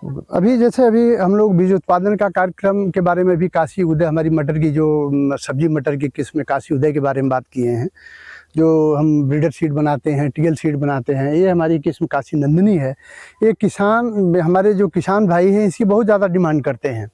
अभी जैसे अभी हम लोग बीज उत्पादन का कार्यक्रम के बारे में भी काशी उदय, हमारी मटर की जो सब्जी मटर की किस्म काशी उदय के बारे में बात किए हैं। जो हम ब्रीडर सीड बनाते हैं, टीएल सीड बनाते हैं, ये हमारी किस्म काशी नंदिनी है। ये किसान, हमारे जो किसान भाई हैं, इसकी बहुत ज़्यादा डिमांड करते हैं।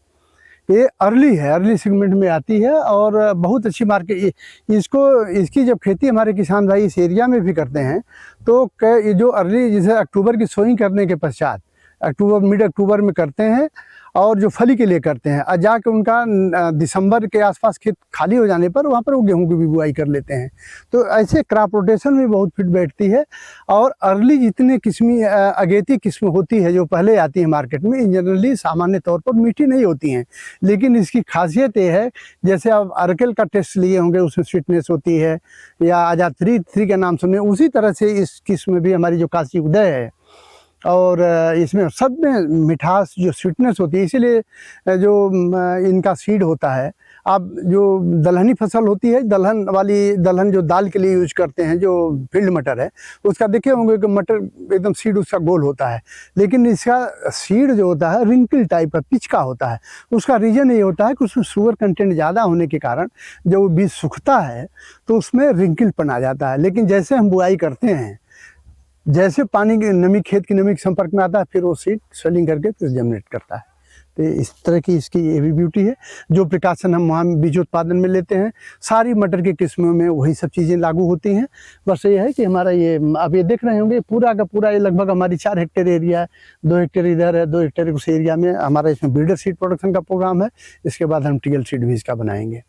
ये अर्ली है, अर्ली सेगमेंट में आती है और बहुत अच्छी मार्केट इसकी जब खेती हमारे किसान भाई इस एरिया में भी करते हैं तो ये जो अर्ली, जैसे अक्टूबर की सोइंग करने के पश्चात मिड अक्टूबर में करते हैं और जो फली के लिए करते हैं, और जाके उनका दिसंबर के आसपास खेत खाली हो जाने पर वहाँ पर वो गेहूं की भी बुआई कर लेते हैं। तो ऐसे क्रॉप रोटेशन में बहुत फिट बैठती है। और अर्ली जितने किस्मी अगेती किस्म होती है जो पहले आती है मार्केट में, जनरली सामान्य तौर पर मीठी नहीं होती हैं, लेकिन इसकी खासियत ये है, जैसे आप अरकेल का टेस्ट लिए होंगे, उसमें स्वीटनेस होती है, या आज़ाद 3 के नाम सुने, उसी तरह से इस किस्म में भी हमारी जो काशी उदय है और इसमें सब में मिठास, जो स्वीटनेस होती है, इसीलिए जो इनका सीड होता है, आप जो दलहनी फसल होती है, दलहन जो दाल के लिए यूज करते हैं, जो फील्ड मटर है, उसका देखे होंगे कि मटर एकदम सीड उसका गोल होता है, लेकिन इसका सीड जो होता है रिंकल टाइप का, पिचका होता है। उसका रीज़न ये होता है कि उसमें शुगर कंटेंट ज़्यादा होने के कारण जब वो बीज सूखता है तो उसमें रिंकलपन आ जाता है। लेकिन जैसे हम बुआई करते हैं, जैसे पानी की नमी, खेत की नमी के संपर्क में आता है, फिर वो सीड स्वेलिंग करके फिर जर्मिनेट करता है। तो इस तरह की इसकी ये भी ब्यूटी है। जो प्रिकॉशन हम वहाँ बीज उत्पादन में लेते हैं, सारी मटर की किस्मों में वही सब चीज़ें लागू होती हैं। बस ये है कि हमारा ये, आप ये देख रहे होंगे, पूरा का पूरा ये लगभग हमारी 4 हेक्टेयर एरिया है। 2 हेक्टेयर इधर है, 2 हेक्टेयर उस एरिया में हमारा इसमें ब्रीडर सीड प्रोडक्शन का प्रोग्राम है। इसके बाद हम टीएल सीड भी इसका बनाएंगे।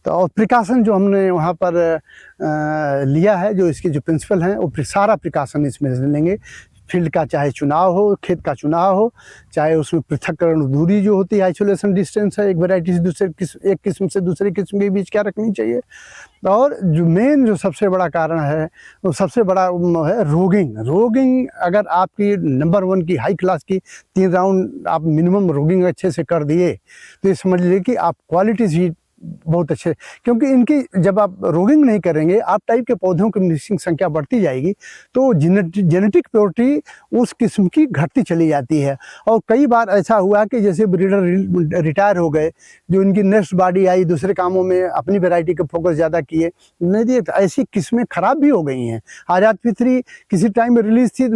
तो और प्रिकॉशन जो हमने वहाँ पर लिया है, जो इसके जो प्रिंसिपल हैं, वो सारा प्रिकॉशन इसमें से लेंगे। फील्ड का चाहे चुनाव हो, खेत का चुनाव हो, चाहे उसमें पृथक्करण दूरी जो होती है, आइसोलेशन डिस्टेंस है, एक वैरायटी से एक किस्म से दूसरे किस्म के बीच क्या रखनी चाहिए। और जो मेन जो सबसे बड़ा कारण है, वो सबसे बड़ा है रोगिंग। अगर आपकी नंबर 1 की हाई क्लास की 3 राउंड आप मिनिमम रोगिंग अच्छे से कर दिए, तो ये समझ लीजिए कि आप क्वालिटी सीड बहुत अच्छे, क्योंकि इनकी जब आप रोगिंग नहीं करेंगे, आप टाइप के पौधों की मिक्सिंग संख्या बढ़ती जाएगी, तो जेनेटिक प्योरिटी उस किस्म की घटती चली जाती है। और कई बार ऐसा हुआ कि जैसे ब्रीडर रिटायर हो गए, जो इनकी नेक्स्ट बॉडी आई, दूसरे कामों में अपनी वैरायटी का फोकस ज़्यादा किए, नहीं दिए, तो ऐसी किस्में ख़राब भी हो गई हैं। आज़ाद फित्री किसी टाइम में रिलीज थी,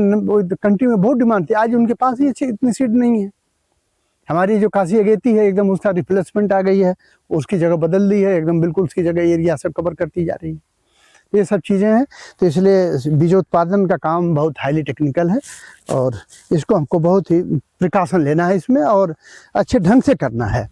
कंट्री में बहुत डिमांड थी, आज उनके पास ही इतनी सीड नहीं है। हमारी जो काशी अगेती है, एकदम उसका रिप्लेसमेंट आ गई है, उसकी जगह बदल दी है, एकदम बिल्कुल उसकी जगह एरिया सब कवर करती जा रही है। ये सब चीज़ें हैं। तो इसलिए बीजोत्पादन का काम बहुत हाईली टेक्निकल है और इसको हमको बहुत ही प्रिकॉशन लेना है इसमें और अच्छे ढंग से करना है।